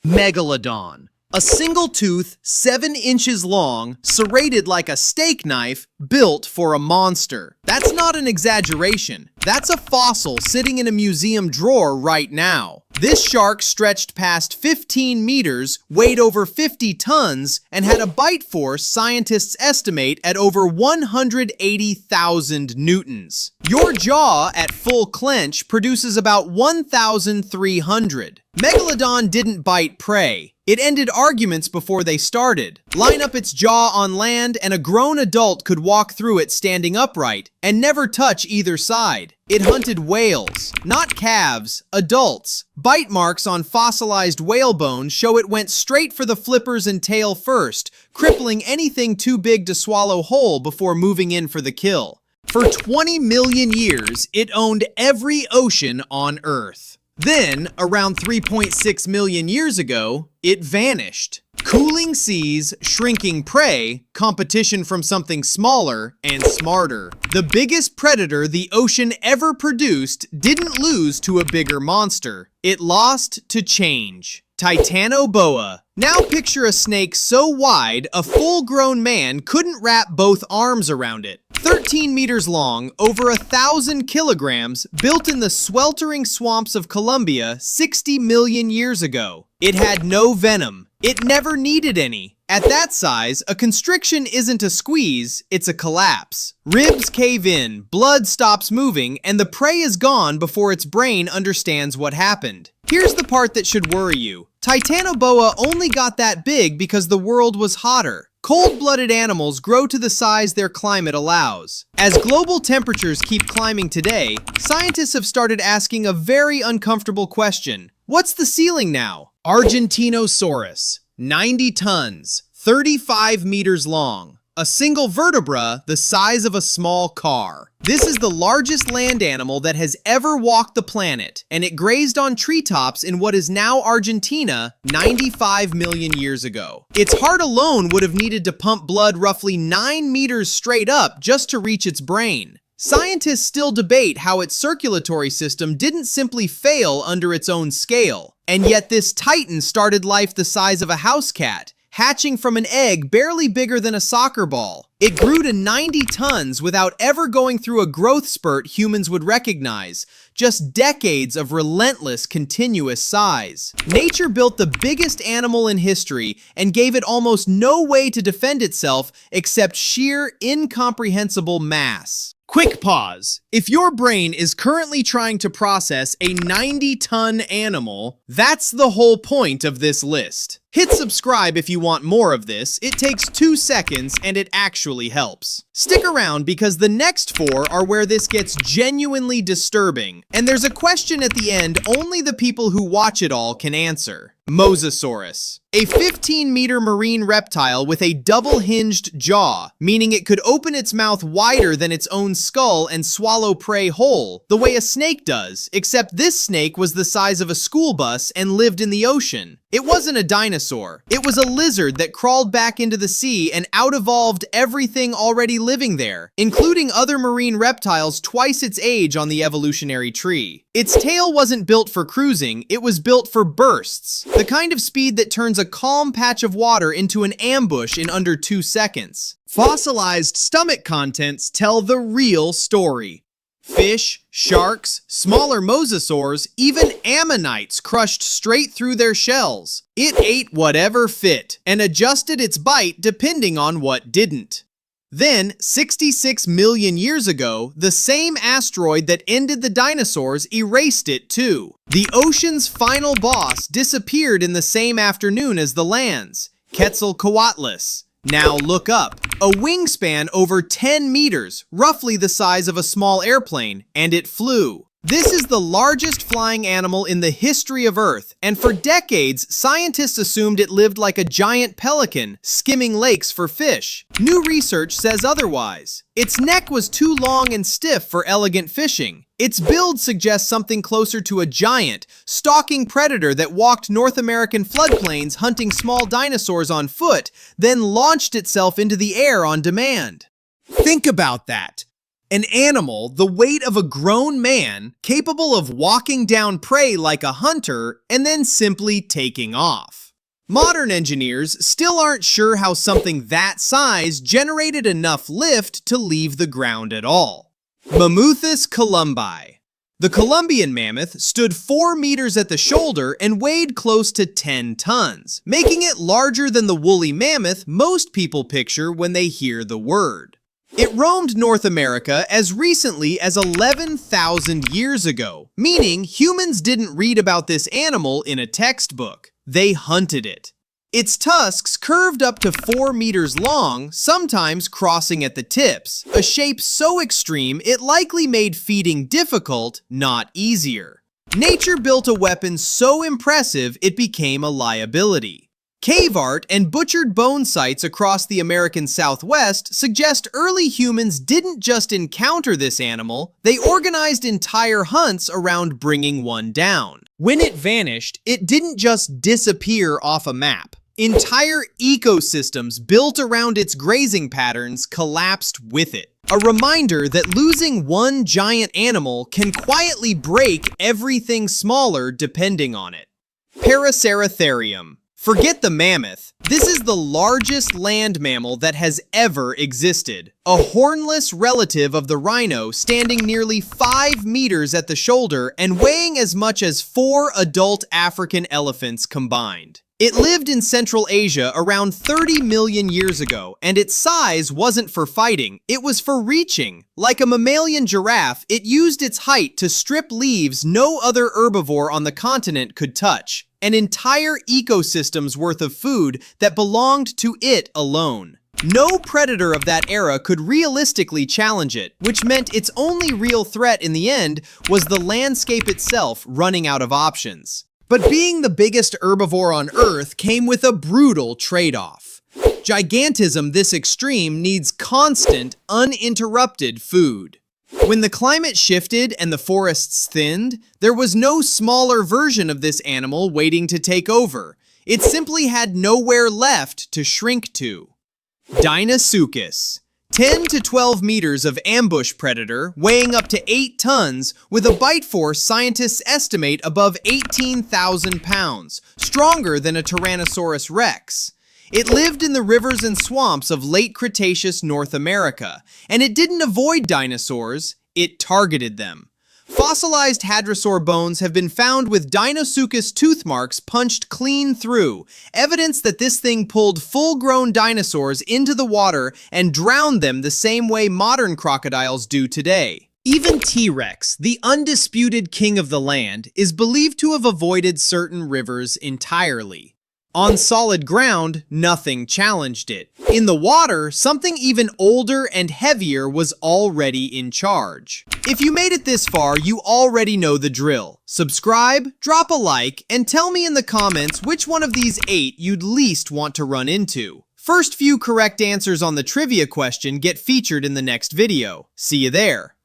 Megalodon. A single tooth, 7 inches long, serrated like a steak knife, built for a monster. That's not an exaggeration. That's a fossil sitting in a museum drawer right now. This shark stretched past 15 meters, weighed over 50 tons, and had a bite force scientists estimate at over 180,000 newtons. Your jaw at full clench produces about 1,300. Megalodon didn't bite prey. It ended arguments before they started. Line up its jaw on land and a grown adult could walk through it standing upright and never touch either side. It hunted whales, not calves, adults. Bite marks on fossilized whale bones show it went straight for the flippers and tail first, crippling anything too big to swallow whole before moving in for the kill. For 20 million years, it owned every ocean on Earth. Then, around 3.6 million years ago, it vanished. Cooling seas, shrinking prey, competition from something smaller and smarter. The biggest predator the ocean ever produced didn't lose to a bigger monster. It lost to change. Titanoboa. Now picture a snake so wide, a full-grown man couldn't wrap both arms around it. 13 meters long, over 1,000 kilograms, built in the sweltering swamps of Colombia 60 million years ago. It had no venom. It never needed any. At that size, a constriction isn't a squeeze, it's a collapse. Ribs cave in, blood stops moving, and the prey is gone before its brain understands what happened. Here's the part that should worry you. Titanoboa only got that big because the world was hotter. Cold-blooded animals grow to the size their climate allows. As global temperatures keep climbing today, scientists have started asking a very uncomfortable question. What's the ceiling now? Argentinosaurus, 90 tons, 35 meters long. A single vertebra the size of a small car. This is the largest land animal that has ever walked the planet, and it grazed on treetops in what is now Argentina 95 million years ago. Its heart alone would have needed to pump blood roughly 9 meters straight up just to reach its brain. Scientists still debate how its circulatory system didn't simply fail under its own scale. And yet this titan started life the size of a house cat, hatching from an egg barely bigger than a soccer ball. It grew to 90 tons without ever going through a growth spurt humans would recognize, just decades of relentless, continuous size. Nature built the biggest animal in history and gave it almost no way to defend itself except sheer, incomprehensible mass. Quick pause. If your brain is currently trying to process a 90-ton animal, that's the whole point of this list. Hit subscribe if you want more of this. It takes 2 seconds and it actually helps. Stick around because the next 4 are where this gets genuinely disturbing. And there's a question at the end only the people who watch it all can answer. Mosasaurus. A 15-meter marine reptile with a double-hinged jaw, meaning it could open its mouth wider than its own skull and swallow prey whole, the way a snake does, except this snake was the size of a school bus and lived in the ocean. It wasn't a dinosaur. It was a lizard that crawled back into the sea and out-evolved everything already living there, including other marine reptiles twice its age on the evolutionary tree. Its tail wasn't built for cruising, it was built for bursts, the kind of speed that turns a calm patch of water into an ambush in under 2 seconds. Fossilized stomach contents tell the real story. Fish, sharks, smaller mosasaurs, even ammonites crushed straight through their shells. It ate whatever fit and adjusted its bite depending on what didn't. Then, 66 million years ago, the same asteroid that ended the dinosaurs erased it too. The ocean's final boss disappeared in the same afternoon as the land's, Quetzalcoatlus. Now look up. A wingspan over 10 meters, roughly the size of a small airplane, and it flew. This is the largest flying animal in the history of Earth, and for decades, scientists assumed it lived like a giant pelican, skimming lakes for fish. New research says otherwise. Its neck was too long and stiff for elegant fishing. Its build suggests something closer to a giant, stalking predator that walked North American floodplains hunting small dinosaurs on foot, then launched itself into the air on demand. Think about that. An animal the weight of a grown man, capable of walking down prey like a hunter and then simply taking off. Modern engineers still aren't sure how something that size generated enough lift to leave the ground at all. Mammuthus columbi. The Columbian mammoth stood 4 meters at the shoulder and weighed close to 10 tons, making it larger than the woolly mammoth most people picture when they hear the word. It roamed North America as recently as 11,000 years ago, meaning humans didn't read about this animal in a textbook. They hunted it. Its tusks curved up to 4 meters long, sometimes crossing at the tips, a shape so extreme it likely made feeding difficult, not easier. Nature built a weapon so impressive it became a liability. Cave art and butchered bone sites across the American Southwest suggest early humans didn't just encounter this animal, they organized entire hunts around bringing one down. When it vanished, it didn't just disappear off a map. Entire ecosystems built around its grazing patterns collapsed with it. A reminder that losing one giant animal can quietly break everything smaller depending on it. Paraceratherium. Forget the mammoth. This is the largest land mammal that has ever existed. A hornless relative of the rhino standing nearly 5 meters at the shoulder and weighing as much as 4 adult African elephants combined. It lived in Central Asia around 30 million years ago, and its size wasn't for fighting, it was for reaching. Like a mammalian giraffe, it used its height to strip leaves no other herbivore on the continent could touch. An entire ecosystem's worth of food that belonged to it alone. No predator of that era could realistically challenge it, which meant its only real threat in the end was the landscape itself running out of options. But being the biggest herbivore on Earth came with a brutal trade-off. Gigantism this extreme needs constant, uninterrupted food. When the climate shifted and the forests thinned, there was no smaller version of this animal waiting to take over. It simply had nowhere left to shrink to. Deinosuchus. 10 to 12 meters of ambush predator, weighing up to 8 tons, with a bite force scientists estimate above 18,000 pounds, stronger than a Tyrannosaurus rex. It lived in the rivers and swamps of late Cretaceous North America, and it didn't avoid dinosaurs, it targeted them. Fossilized hadrosaur bones have been found with Deinosuchus tooth marks punched clean through, evidence that this thing pulled full-grown dinosaurs into the water and drowned them the same way modern crocodiles do today. Even T-Rex, the undisputed king of the land, is believed to have avoided certain rivers entirely. On solid ground, nothing challenged it. In the water, something even older and heavier was already in charge. If you made it this far, you already know the drill. Subscribe, drop a like, and tell me in the comments which one of these 8 you'd least want to run into. First few correct answers on the trivia question get featured in the next video. See you there.